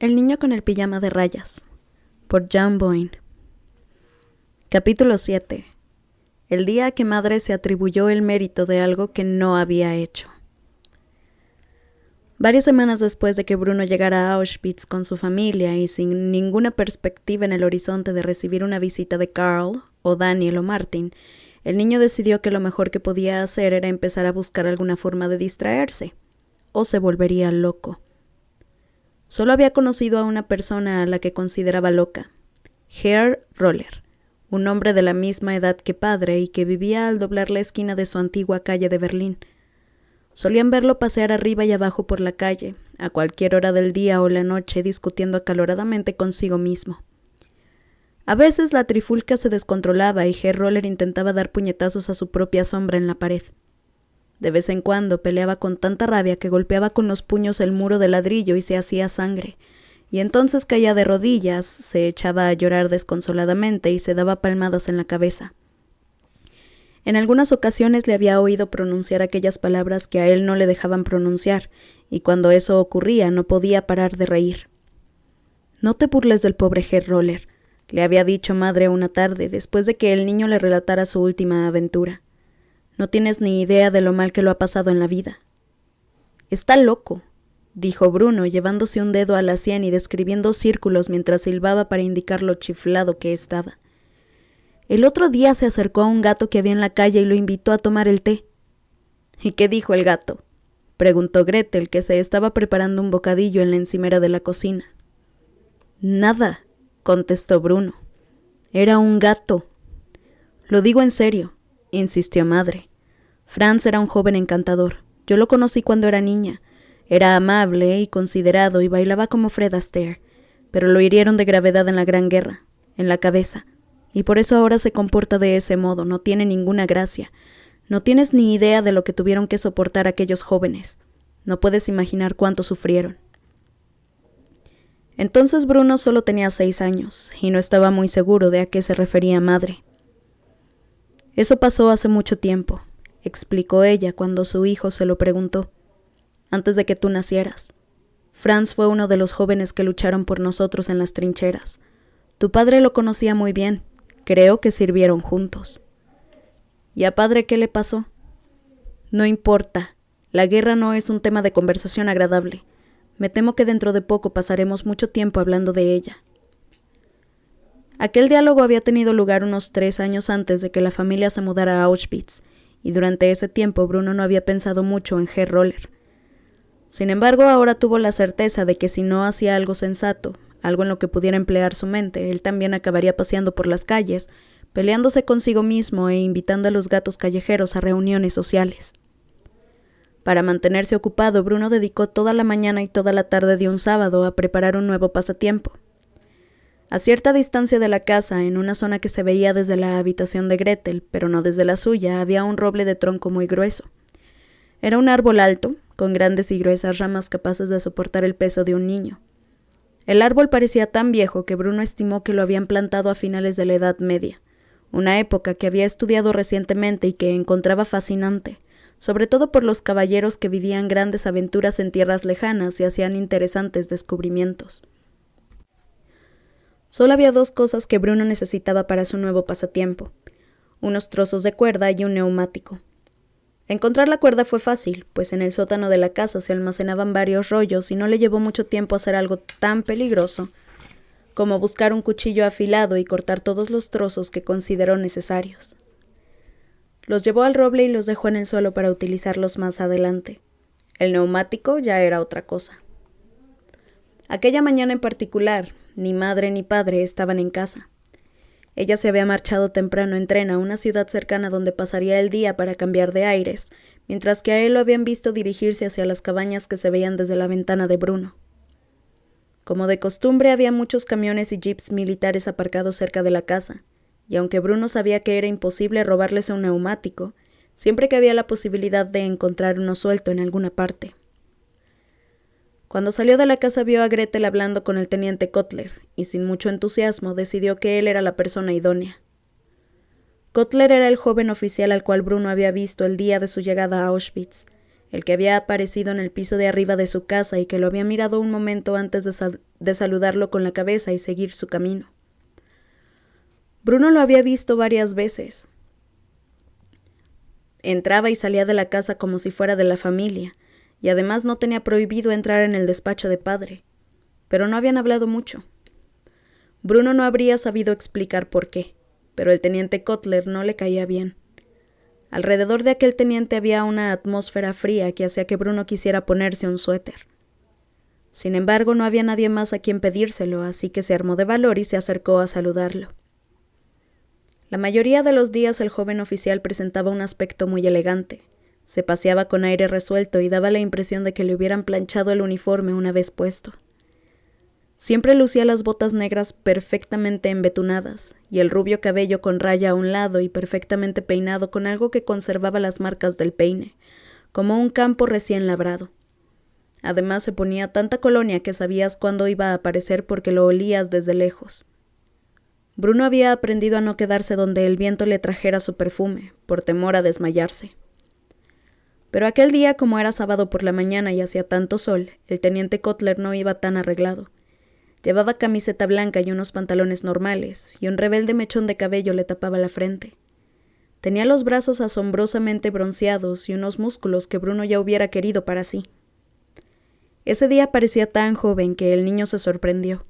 El niño con el pijama de rayas, por John Boyne. Capítulo 7. El día que madre se atribuyó el mérito de algo que no había hecho. Varias semanas después de que Bruno llegara a Auschwitz con su familia y sin ninguna perspectiva en el horizonte de recibir una visita de Carl, o Daniel o Martin, el niño decidió que lo mejor que podía hacer era empezar a buscar alguna forma de distraerse, o se volvería loco. Solo había conocido a una persona a la que consideraba loca, Herr Roller, un hombre de la misma edad que padre y que vivía al doblar la esquina de su antigua calle de Berlín. Solían verlo pasear arriba y abajo por la calle, a cualquier hora del día o la noche, discutiendo acaloradamente consigo mismo. A veces la trifulca se descontrolaba y Herr Roller intentaba dar puñetazos a su propia sombra en la pared. De vez en cuando peleaba con tanta rabia que golpeaba con los puños el muro de ladrillo y se hacía sangre, y entonces caía de rodillas, se echaba a llorar desconsoladamente y se daba palmadas en la cabeza. En algunas ocasiones le había oído pronunciar aquellas palabras que a él no le dejaban pronunciar, y cuando eso ocurría no podía parar de reír. «No te burles del pobre Herr Roller», le había dicho madre una tarde, después de que el niño le relatara su última aventura. «No tienes ni idea de lo mal que lo ha pasado en la vida». «Está loco», dijo Bruno, llevándose un dedo a la sien y describiendo círculos mientras silbaba para indicar lo chiflado que estaba. «El otro día se acercó a un gato que había en la calle y lo invitó a tomar el té». «¿Y qué dijo el gato?», preguntó Gretel, que se estaba preparando un bocadillo en la encimera de la cocina. «Nada», contestó Bruno. «Era un gato». «Lo digo en serio», insistió madre. «Franz era un joven encantador. Yo lo conocí cuando era niña. Era amable y considerado y bailaba como Fred Astaire, pero lo hirieron de gravedad en la Gran Guerra, en la cabeza, y por eso ahora se comporta de ese modo, no tiene ninguna gracia. No tienes ni idea de lo que tuvieron que soportar aquellos jóvenes. No puedes imaginar cuánto sufrieron». Entonces Bruno solo tenía 6 años, y no estaba muy seguro de a qué se refería madre. «Eso pasó hace mucho tiempo», explicó ella cuando su hijo se lo preguntó. «Antes de que tú nacieras. Franz fue uno de los jóvenes que lucharon por nosotros en las trincheras. Tu padre lo conocía muy bien. Creo que sirvieron juntos». «¿Y a padre qué le pasó?» «No importa. La guerra no es un tema de conversación agradable. Me temo que dentro de poco pasaremos mucho tiempo hablando de ella». Aquel diálogo había tenido lugar unos 3 años antes de que la familia se mudara a Auschwitz, y durante ese tiempo Bruno no había pensado mucho en Herr Roller. Sin embargo, ahora tuvo la certeza de que si no hacía algo sensato, algo en lo que pudiera emplear su mente, él también acabaría paseando por las calles, peleándose consigo mismo e invitando a los gatos callejeros a reuniones sociales. Para mantenerse ocupado, Bruno dedicó toda la mañana y toda la tarde de un sábado a preparar un nuevo pasatiempo. A cierta distancia de la casa, en una zona que se veía desde la habitación de Gretel, pero no desde la suya, había un roble de tronco muy grueso. Era un árbol alto, con grandes y gruesas ramas capaces de soportar el peso de un niño. El árbol parecía tan viejo que Bruno estimó que lo habían plantado a finales de la Edad Media, una época que había estudiado recientemente y que encontraba fascinante, sobre todo por los caballeros que vivían grandes aventuras en tierras lejanas y hacían interesantes descubrimientos. Solo había 2 cosas que Bruno necesitaba para su nuevo pasatiempo: unos trozos de cuerda y un neumático. Encontrar la cuerda fue fácil, pues en el sótano de la casa se almacenaban varios rollos y no le llevó mucho tiempo hacer algo tan peligroso como buscar un cuchillo afilado y cortar todos los trozos que consideró necesarios. Los llevó al roble y los dejó en el suelo para utilizarlos más adelante. El neumático ya era otra cosa. Aquella mañana en particular, ni madre ni padre estaban en casa. Ella se había marchado temprano en tren a una ciudad cercana donde pasaría el día para cambiar de aires, mientras que a él lo habían visto dirigirse hacia las cabañas que se veían desde la ventana de Bruno. Como de costumbre, había muchos camiones y jeeps militares aparcados cerca de la casa, y aunque Bruno sabía que era imposible robarles un neumático, siempre que había la posibilidad de encontrar uno suelto en alguna parte. Cuando salió de la casa vio a Gretel hablando con el teniente Kotler, y sin mucho entusiasmo decidió que él era la persona idónea. Kotler era el joven oficial al cual Bruno había visto el día de su llegada a Auschwitz, el que había aparecido en el piso de arriba de su casa y que lo había mirado un momento antes saludarlo con la cabeza y seguir su camino. Bruno lo había visto varias veces. Entraba y salía de la casa como si fuera de la familia, y además no tenía prohibido entrar en el despacho de padre, pero no habían hablado mucho. Bruno no habría sabido explicar por qué, pero el teniente Cutler no le caía bien. Alrededor de aquel teniente había una atmósfera fría que hacía que Bruno quisiera ponerse un suéter. Sin embargo, no había nadie más a quien pedírselo, así que se armó de valor y se acercó a saludarlo. La mayoría de los días el joven oficial presentaba un aspecto muy elegante. Se paseaba con aire resuelto y daba la impresión de que le hubieran planchado el uniforme una vez puesto. Siempre lucía las botas negras perfectamente embetunadas y el rubio cabello con raya a un lado y perfectamente peinado con algo que conservaba las marcas del peine, como un campo recién labrado. Además se ponía tanta colonia que sabías cuándo iba a aparecer porque lo olías desde lejos. Bruno había aprendido a no quedarse donde el viento le trajera su perfume, por temor a desmayarse. Pero aquel día, como era sábado por la mañana y hacía tanto sol, el teniente Cutler no iba tan arreglado. Llevaba camiseta blanca y unos pantalones normales, y un rebelde mechón de cabello le tapaba la frente. Tenía los brazos asombrosamente bronceados y unos músculos que Bruno ya hubiera querido para sí. Ese día parecía tan joven que el niño se sorprendió.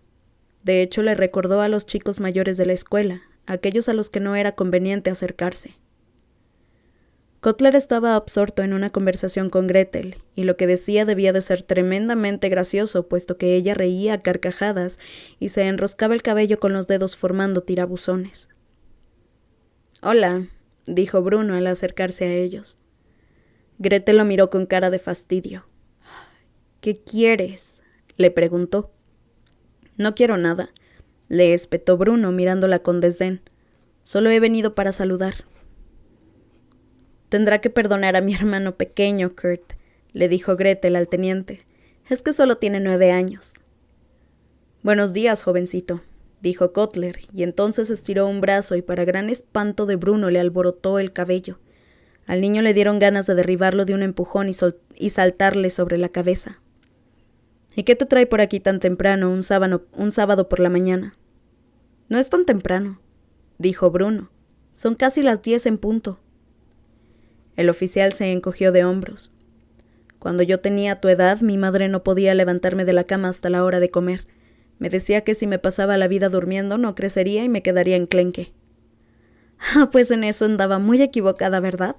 De hecho, le recordó a los chicos mayores de la escuela, aquellos a los que no era conveniente acercarse. Cutler estaba absorto en una conversación con Gretel, y lo que decía debía de ser tremendamente gracioso, puesto que ella reía a carcajadas y se enroscaba el cabello con los dedos formando tirabuzones. «Hola», dijo Bruno al acercarse a ellos. Gretel lo miró con cara de fastidio. «¿Qué quieres?», le preguntó. «No quiero nada», le espetó Bruno mirándola con desdén. «Solo he venido para saludar». «Tendrá que perdonar a mi hermano pequeño, Kurt», le dijo Gretel al teniente. «Es que solo tiene 9 años». «Buenos días, jovencito», dijo Cutler, y entonces estiró un brazo y para gran espanto de Bruno le alborotó el cabello. Al niño le dieron ganas de derribarlo de un empujón y saltarle sobre la cabeza. «¿Y qué te trae por aquí tan temprano, un sábado por la mañana?» «No es tan temprano», dijo Bruno. «Son casi las 10 en punto». El oficial se encogió de hombros. «Cuando yo tenía tu edad, mi madre no podía levantarme de la cama hasta la hora de comer. Me decía que si me pasaba la vida durmiendo no crecería y me quedaría enclenque». «Ah, pues en eso andaba muy equivocada, ¿verdad?»,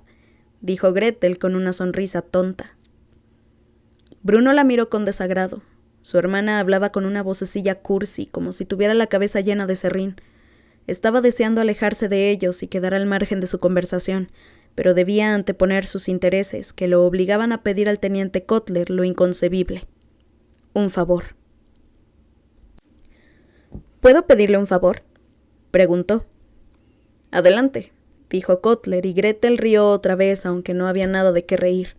dijo Gretel con una sonrisa tonta. Bruno la miró con desagrado. Su hermana hablaba con una vocecilla cursi, como si tuviera la cabeza llena de serrín. Estaba deseando alejarse de ellos y quedar al margen de su conversación, pero debía anteponer sus intereses, que lo obligaban a pedir al teniente Cutler lo inconcebible. Un favor. «¿Puedo pedirle un favor?», preguntó. «Adelante», dijo Cutler, y Gretel rió otra vez, aunque no había nada de qué reír.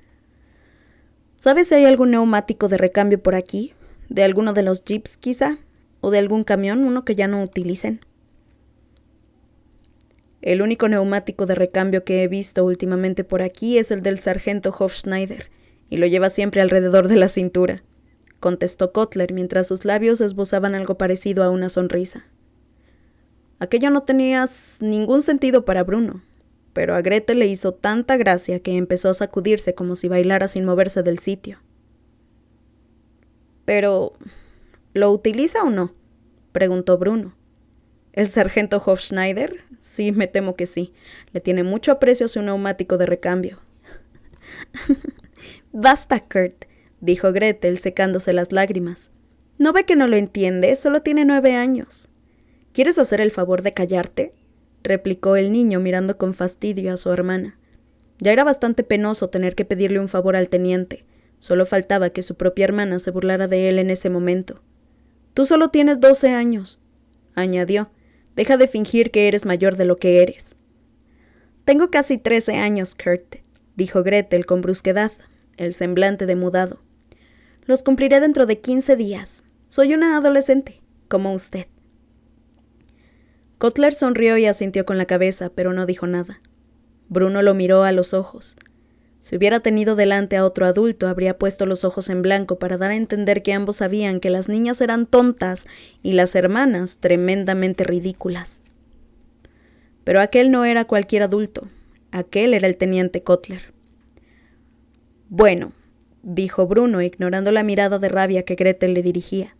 «¿Sabes si hay algún neumático de recambio por aquí? ¿De alguno de los jeeps, quizá? ¿O de algún camión, uno que ya no utilicen?» «El único neumático de recambio que he visto últimamente por aquí es el del sargento Hofschneider, y lo lleva siempre alrededor de la cintura», contestó Cutler mientras sus labios esbozaban algo parecido a una sonrisa. Aquello no tenía ningún sentido para Bruno, pero a Gretel le hizo tanta gracia que empezó a sacudirse como si bailara sin moverse del sitio. «Pero, ¿lo utiliza o no?», preguntó Bruno. «¿El sargento Hofschneider? Sí, me temo que sí. Le tiene mucho aprecio a su neumático de recambio». «Basta, Kurt», dijo Gretel secándose las lágrimas. «¿No ve que no lo entiende? Solo tiene 9 años». «¿Quieres hacer el favor de callarte?», replicó el niño mirando con fastidio a su hermana. Ya era bastante penoso tener que pedirle un favor al teniente. Solo faltaba que su propia hermana se burlara de él en ese momento. «Tú solo tienes 12 años», añadió. «Deja de fingir que eres mayor de lo que eres». «Tengo casi 13 años, Kurt», dijo Gretel con brusquedad, el semblante demudado. «Los cumpliré dentro de 15 días. Soy una adolescente, como usted». Cutler sonrió y asintió con la cabeza, pero no dijo nada. Bruno lo miró a los ojos. Si hubiera tenido delante a otro adulto, habría puesto los ojos en blanco para dar a entender que ambos sabían que las niñas eran tontas y las hermanas tremendamente ridículas. Pero aquel no era cualquier adulto. Aquel era el teniente Cutler. «Bueno», dijo Bruno, ignorando la mirada de rabia que Gretel le dirigía.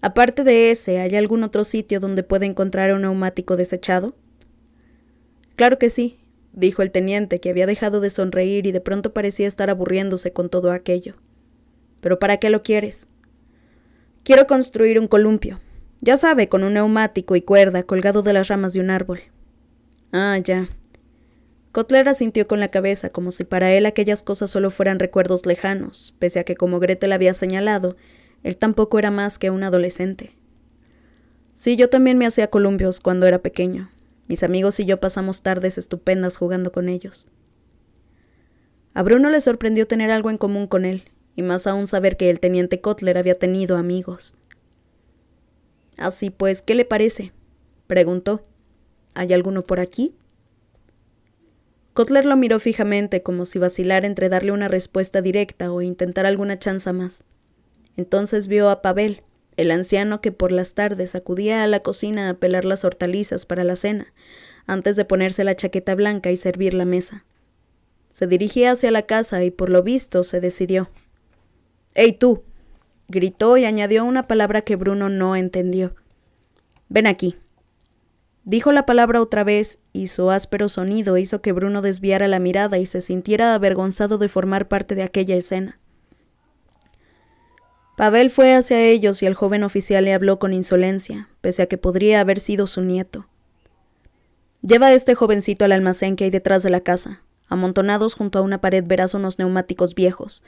«Aparte de ese, ¿hay algún otro sitio donde pueda encontrar un neumático desechado?» «Claro que sí», dijo el teniente, que había dejado de sonreír y de pronto parecía estar aburriéndose con todo aquello. «¿Pero para qué lo quieres?» «Quiero construir un columpio. Ya sabe, con un neumático y cuerda colgado de las ramas de un árbol». «Ah, ya». Cutler asintió con la cabeza, como si para él aquellas cosas solo fueran recuerdos lejanos, pese a que, como Gretel había señalado, él tampoco era más que un adolescente. «Sí, yo también me hacía columpios cuando era pequeño. Mis amigos y yo pasamos tardes estupendas jugando con ellos». A Bruno le sorprendió tener algo en común con él, y más aún saber que el teniente Cutler había tenido amigos. «Así pues, ¿qué le parece?», preguntó. «¿Hay alguno por aquí?». Cutler lo miró fijamente, como si vacilara entre darle una respuesta directa o intentar alguna chanza más. Entonces vio a Pavel, el anciano que por las tardes acudía a la cocina a pelar las hortalizas para la cena, antes de ponerse la chaqueta blanca y servir la mesa. Se dirigía hacia la casa y por lo visto se decidió. «¡Ey, tú!», gritó y añadió una palabra que Bruno no entendió. «Ven aquí». Dijo la palabra otra vez y su áspero sonido hizo que Bruno desviara la mirada y se sintiera avergonzado de formar parte de aquella escena. Pavel fue hacia ellos y el joven oficial le habló con insolencia, pese a que podría haber sido su nieto. «Lleva a este jovencito al almacén que hay detrás de la casa. Amontonados junto a una pared verás unos neumáticos viejos.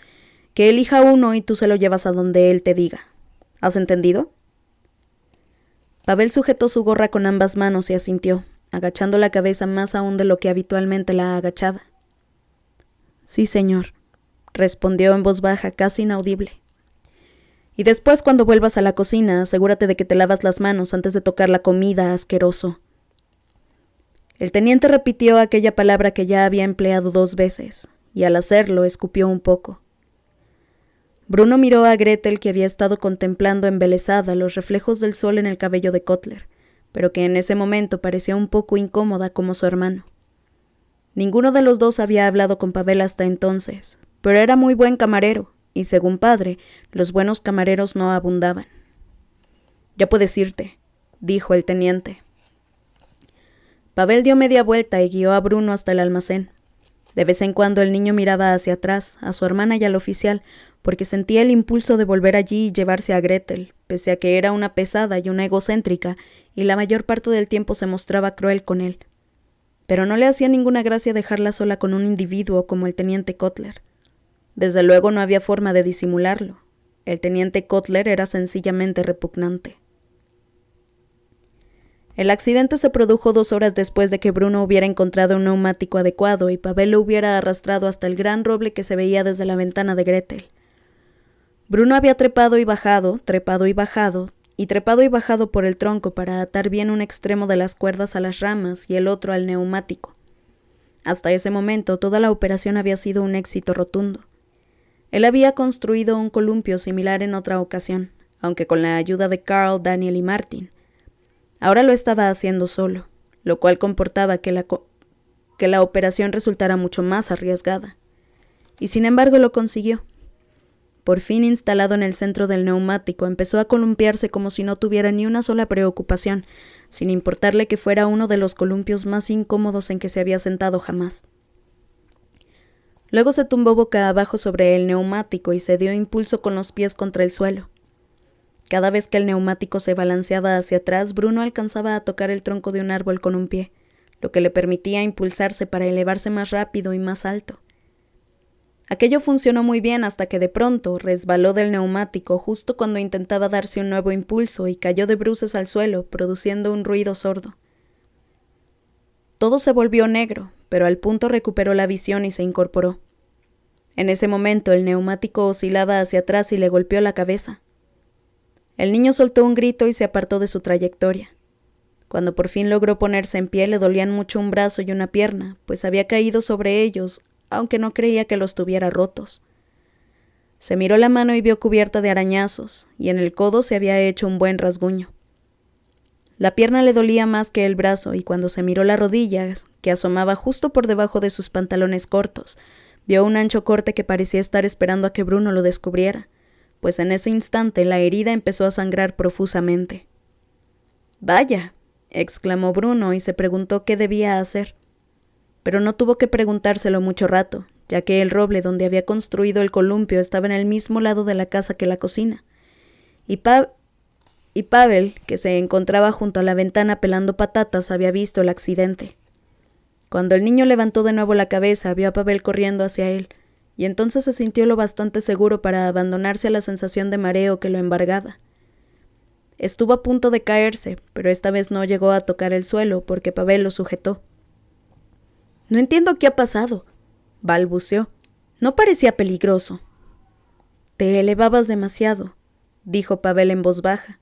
Que elija uno y tú se lo llevas a donde él te diga. ¿Has entendido?». Pavel sujetó su gorra con ambas manos y asintió, agachando la cabeza más aún de lo que habitualmente la agachaba. «Sí, señor», respondió en voz baja, casi inaudible. «Y después, cuando vuelvas a la cocina, asegúrate de que te lavas las manos antes de tocar la comida, asqueroso». El teniente repitió aquella palabra que ya había empleado 2 veces, y al hacerlo escupió un poco. Bruno miró a Gretel, que había estado contemplando embelesada los reflejos del sol en el cabello de Cutler, pero que en ese momento parecía un poco incómoda como su hermano. Ninguno de los dos había hablado con Pavel hasta entonces, pero era muy buen camarero, y según padre, los buenos camareros no abundaban. «Ya puedes irte», dijo el teniente. Pavel dio media vuelta y guió a Bruno hasta el almacén. De vez en cuando el niño miraba hacia atrás, a su hermana y al oficial, porque sentía el impulso de volver allí y llevarse a Gretel, pese a que era una pesada y una egocéntrica, y la mayor parte del tiempo se mostraba cruel con él. Pero no le hacía ninguna gracia dejarla sola con un individuo como el teniente Cutler. Desde luego no había forma de disimularlo. El teniente Cutler era sencillamente repugnante. El accidente se produjo 2 horas después de que Bruno hubiera encontrado un neumático adecuado y Pavel lo hubiera arrastrado hasta el gran roble que se veía desde la ventana de Gretel. Bruno había trepado y bajado, trepado y bajado, y trepado y bajado por el tronco para atar bien un extremo de las cuerdas a las ramas y el otro al neumático. Hasta ese momento toda la operación había sido un éxito rotundo. Él había construido un columpio similar en otra ocasión, aunque con la ayuda de Carl, Daniel y Martin. Ahora lo estaba haciendo solo, lo cual comportaba que la operación resultara mucho más arriesgada. Y sin embargo lo consiguió. Por fin instalado en el centro del neumático, empezó a columpiarse como si no tuviera ni una sola preocupación, sin importarle que fuera uno de los columpios más incómodos en que se había sentado jamás. Luego se tumbó boca abajo sobre el neumático y se dio impulso con los pies contra el suelo. Cada vez que el neumático se balanceaba hacia atrás, Bruno alcanzaba a tocar el tronco de un árbol con un pie, lo que le permitía impulsarse para elevarse más rápido y más alto. Aquello funcionó muy bien hasta que de pronto resbaló del neumático justo cuando intentaba darse un nuevo impulso y cayó de bruces al suelo, produciendo un ruido sordo. Todo se volvió negro, pero al punto recuperó la visión y se incorporó. En ese momento el neumático oscilaba hacia atrás y le golpeó la cabeza. El niño soltó un grito y se apartó de su trayectoria. Cuando por fin logró ponerse en pie le dolían mucho un brazo y una pierna, pues había caído sobre ellos aunque no creía que los tuviera rotos. Se miró la mano y vio cubierta de arañazos, y en el codo se había hecho un buen rasguño. La pierna le dolía más que el brazo, y cuando se miró la rodilla, que asomaba justo por debajo de sus pantalones cortos, vio un ancho corte que parecía estar esperando a que Bruno lo descubriera, pues en ese instante la herida empezó a sangrar profusamente. «¡Vaya!», exclamó Bruno y se preguntó qué debía hacer. Pero no tuvo que preguntárselo mucho rato, ya que el roble donde había construido el columpio estaba en el mismo lado de la casa que la cocina, y Pavel, que se encontraba junto a la ventana pelando patatas, había visto el accidente. Cuando el niño levantó de nuevo la cabeza, vio a Pavel corriendo hacia él, y entonces se sintió lo bastante seguro para abandonarse a la sensación de mareo que lo embargaba. Estuvo a punto de caerse, pero esta vez no llegó a tocar el suelo porque Pavel lo sujetó. «No entiendo qué ha pasado», balbuceó. «No parecía peligroso». «Te elevabas demasiado», dijo Pavel en voz baja.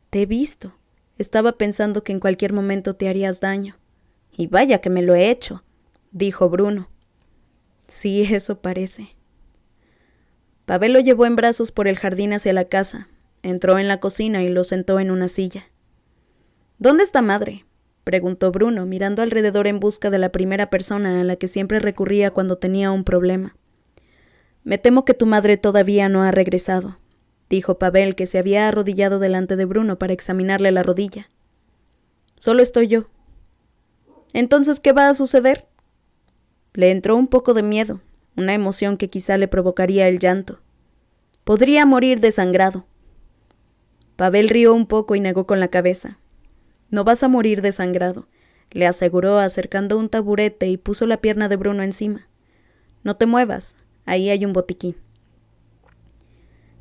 «Te he visto. Estaba pensando que en cualquier momento te harías daño». «Y vaya que me lo he hecho», dijo Bruno. «Sí, eso parece». Pavel lo llevó en brazos por el jardín hacia la casa. Entró en la cocina y lo sentó en una silla. «¿Dónde está madre?», preguntó Bruno, mirando alrededor en busca de la primera persona a la que siempre recurría cuando tenía un problema. «Me temo que tu madre todavía no ha regresado», dijo Pavel, que se había arrodillado delante de Bruno para examinarle la rodilla. «Solo estoy yo». «¿Entonces qué va a suceder?». Le entró un poco de miedo, una emoción que quizá le provocaría el llanto. «Podría morir desangrado». Pavel rió un poco y negó con la cabeza. «No vas a morir desangrado», le aseguró acercando un taburete y puso la pierna de Bruno encima. «No te muevas, ahí hay un botiquín».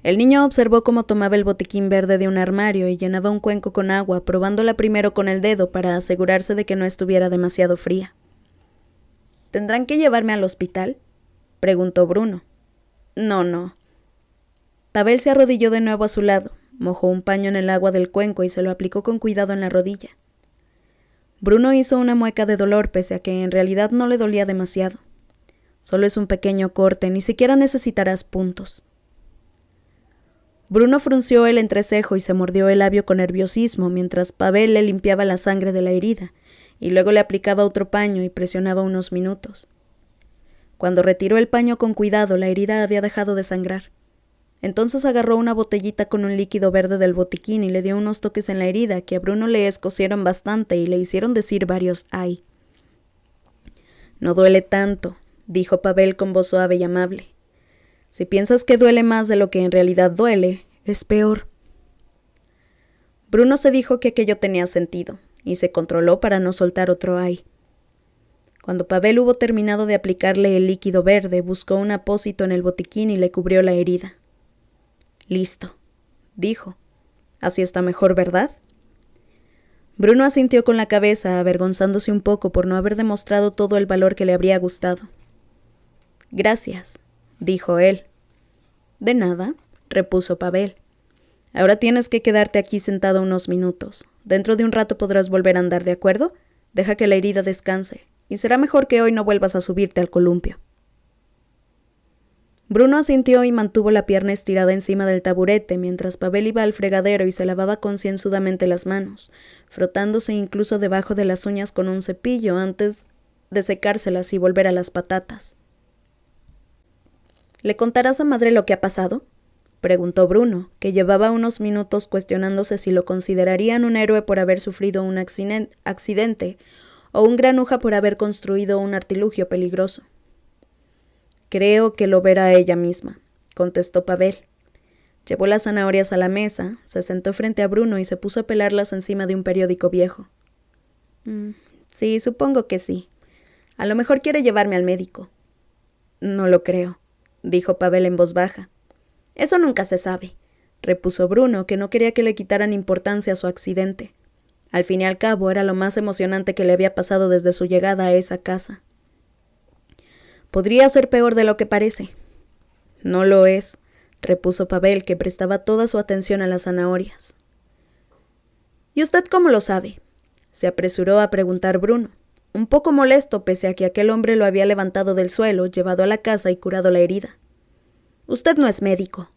El niño observó cómo tomaba el botiquín verde de un armario y llenaba un cuenco con agua, probándola primero con el dedo para asegurarse de que no estuviera demasiado fría. «¿Tendrán que llevarme al hospital?», preguntó Bruno. No. Pavel se arrodilló de nuevo a su lado, mojó un paño en el agua del cuenco y se lo aplicó con cuidado en la rodilla. Bruno hizo una mueca de dolor pese a que en realidad no le dolía demasiado. «Solo es un pequeño corte, ni siquiera necesitarás puntos». Bruno frunció el entrecejo y se mordió el labio con nerviosismo mientras Pavel le limpiaba la sangre de la herida, y luego le aplicaba otro paño y presionaba unos minutos. Cuando retiró el paño con cuidado, la herida había dejado de sangrar. Entonces agarró una botellita con un líquido verde del botiquín y le dio unos toques en la herida que a Bruno le escocieron bastante y le hicieron decir varios «ay». «No duele tanto», dijo Pavel con voz suave y amable. «Si piensas que duele más de lo que en realidad duele, es peor». Bruno se dijo que aquello tenía sentido, y se controló para no soltar otro «ay». Cuando Pavel hubo terminado de aplicarle el líquido verde, buscó un apósito en el botiquín y le cubrió la herida. «Listo», dijo. «Así está mejor, ¿verdad?». Bruno asintió con la cabeza, avergonzándose un poco por no haber demostrado todo el valor que le habría gustado. «Gracias», dijo él. «De nada», repuso Pavel. «Ahora tienes que quedarte aquí sentado unos minutos. Dentro de un rato podrás volver a andar, ¿de acuerdo? Deja que la herida descanse, y será mejor que hoy no vuelvas a subirte al columpio». Bruno asintió y mantuvo la pierna estirada encima del taburete mientras Pavel iba al fregadero y se lavaba concienzudamente las manos, frotándose incluso debajo de las uñas con un cepillo antes de secárselas y volver a las patatas. «¿Le contarás a madre lo que ha pasado?», preguntó Bruno, que llevaba unos minutos cuestionándose si lo considerarían un héroe por haber sufrido un accidente o un granuja por haber construido un artilugio peligroso. «Creo que lo verá ella misma», contestó Pavel. Llevó las zanahorias a la mesa, se sentó frente a Bruno y se puso a pelarlas encima de un periódico viejo. Sí, supongo que sí. A lo mejor quiere llevarme al médico». «No lo creo», dijo Pavel en voz baja. «Eso nunca se sabe», repuso Bruno, que no quería que le quitaran importancia a su accidente. Al fin y al cabo era lo más emocionante que le había pasado desde su llegada a esa casa. «Podría ser peor de lo que parece». «No lo es», repuso Pavel, que prestaba toda su atención a las zanahorias. «¿Y usted cómo lo sabe?», se apresuró a preguntar Bruno. un poco molesto pese a que aquel hombre lo había levantado del suelo, llevado a la casa y curado la herida. «Usted no es médico».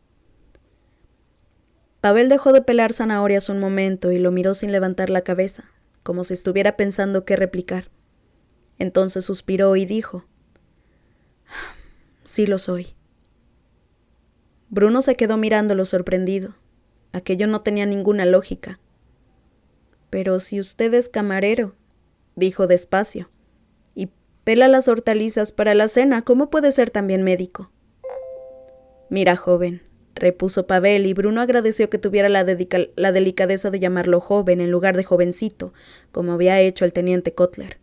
Pavel dejó de pelar zanahorias un momento y lo miró sin levantar la cabeza, como si estuviera pensando qué replicar. Entonces suspiró y dijo: «Sí lo soy». Bruno se quedó mirándolo sorprendido. Aquello no tenía ninguna lógica. «Pero si usted es camarero», dijo despacio, «y pela las hortalizas para la cena, ¿cómo puede ser también médico?» «Mira, joven», repuso Pavel, y Bruno agradeció que tuviera la delicadeza de llamarlo joven en lugar de jovencito, como había hecho el teniente Kotler.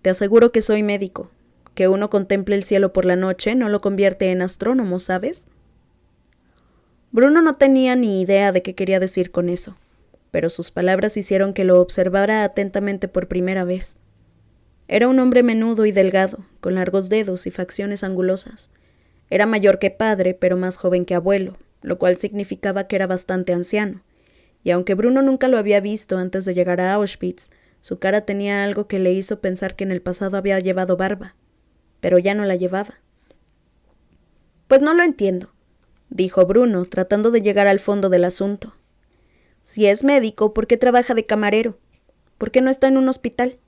«Te aseguro que soy médico. Que uno contemple el cielo por la noche no lo convierte en astrónomo, ¿sabes?» Bruno no tenía ni idea de qué quería decir con eso, pero sus palabras hicieron que lo observara atentamente por primera vez. Era un hombre menudo y delgado, con largos dedos y facciones angulosas. Era mayor que padre, pero más joven que abuelo, lo cual significaba que era bastante anciano, y aunque Bruno nunca lo había visto antes de llegar a Auschwitz, su cara tenía algo que le hizo pensar que en el pasado había llevado barba, pero ya no la llevaba. «Pues no lo entiendo», dijo Bruno, tratando de llegar al fondo del asunto. «Si es médico, ¿por qué trabaja de camarero? ¿Por qué no está en un hospital?»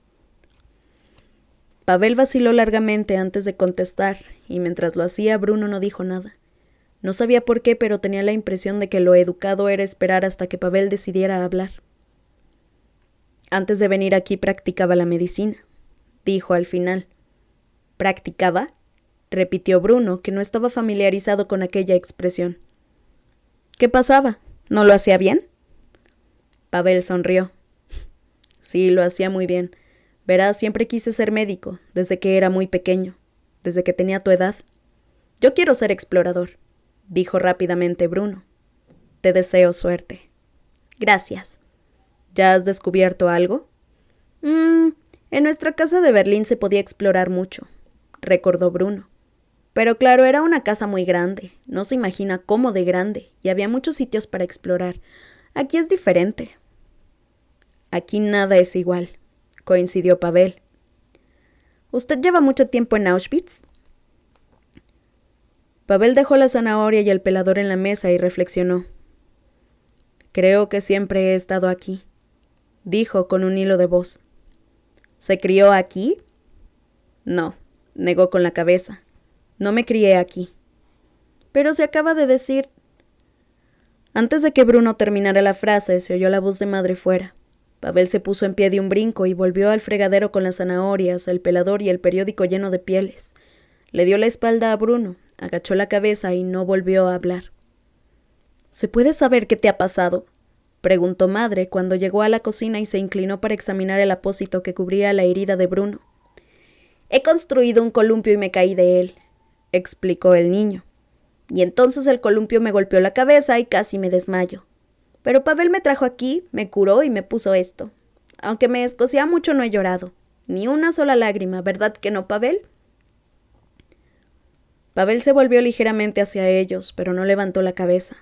Pavel vaciló largamente antes de contestar, y mientras lo hacía, Bruno no dijo nada. No sabía por qué, pero tenía la impresión de que lo educado era esperar hasta que Pavel decidiera hablar. «Antes de venir aquí practicaba la medicina», dijo al final. «¿Practicaba?», repitió Bruno, que no estaba familiarizado con aquella expresión. «¿Qué pasaba? ¿No lo hacía bien?». Pavel sonrió. «Sí, lo hacía muy bien. Verás, siempre quise ser médico, desde que era muy pequeño, desde que tenía tu edad. Yo quiero ser explorador», dijo rápidamente Bruno. «Te deseo suerte». «Gracias». «¿Ya has descubierto algo?». En nuestra casa de Berlín se podía explorar mucho», recordó Bruno. «Pero claro, era una casa muy grande, no se imagina cómo de grande, y había muchos sitios para explorar. Aquí es diferente». «Aquí nada es igual», coincidió Pavel. «¿Usted lleva mucho tiempo en Auschwitz?». Pavel dejó la zanahoria y el pelador en la mesa y reflexionó. «Creo que siempre he estado aquí», dijo con un hilo de voz. «¿Se crió aquí?». «No», negó con la cabeza. «No me crié aquí». «Pero se acaba de decir...». Antes de que Bruno terminara la frase, se oyó la voz de madre fuera. Pavel se puso en pie de un brinco y volvió al fregadero con las zanahorias, el pelador y el periódico lleno de pieles. Le dio la espalda a Bruno, agachó la cabeza y no volvió a hablar. «¿Se puede saber qué te ha pasado?», preguntó madre cuando llegó a la cocina y se inclinó para examinar el apósito que cubría la herida de Bruno. «He construido un columpio y me caí de él», explicó el niño. «Y entonces el columpio me golpeó la cabeza y casi me desmayo. Pero Pavel me trajo aquí, me curó y me puso esto. Aunque me escocía mucho, no he llorado. Ni una sola lágrima, ¿verdad que no, Pavel?». Pavel se volvió ligeramente hacia ellos, pero no levantó la cabeza.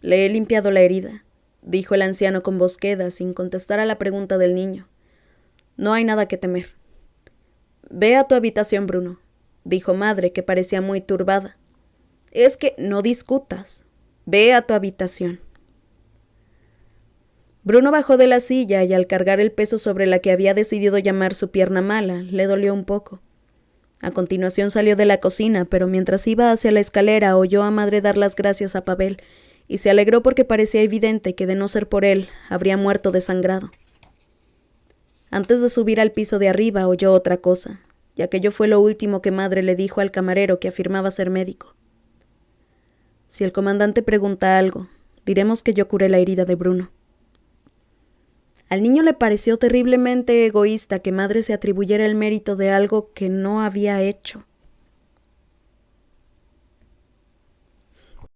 «Le he limpiado la herida», dijo el anciano con voz queda, sin contestar a la pregunta del niño. «No hay nada que temer». «Ve a tu habitación, Bruno», dijo madre, que parecía muy turbada. «Es que no discutas. Ve a tu habitación». Bruno bajó de la silla y al cargar el peso sobre la que había decidido llamar su pierna mala, le dolió un poco. A continuación salió de la cocina, pero mientras iba hacia la escalera oyó a madre dar las gracias a Pavel y se alegró porque parecía evidente que de no ser por él, habría muerto desangrado. Antes de subir al piso de arriba oyó otra cosa, y aquello fue lo último que madre le dijo al camarero que afirmaba ser médico. «Si el comandante pregunta algo, diremos que yo curé la herida de Bruno». Al niño le pareció terriblemente egoísta que madre se atribuyera el mérito de algo que no había hecho.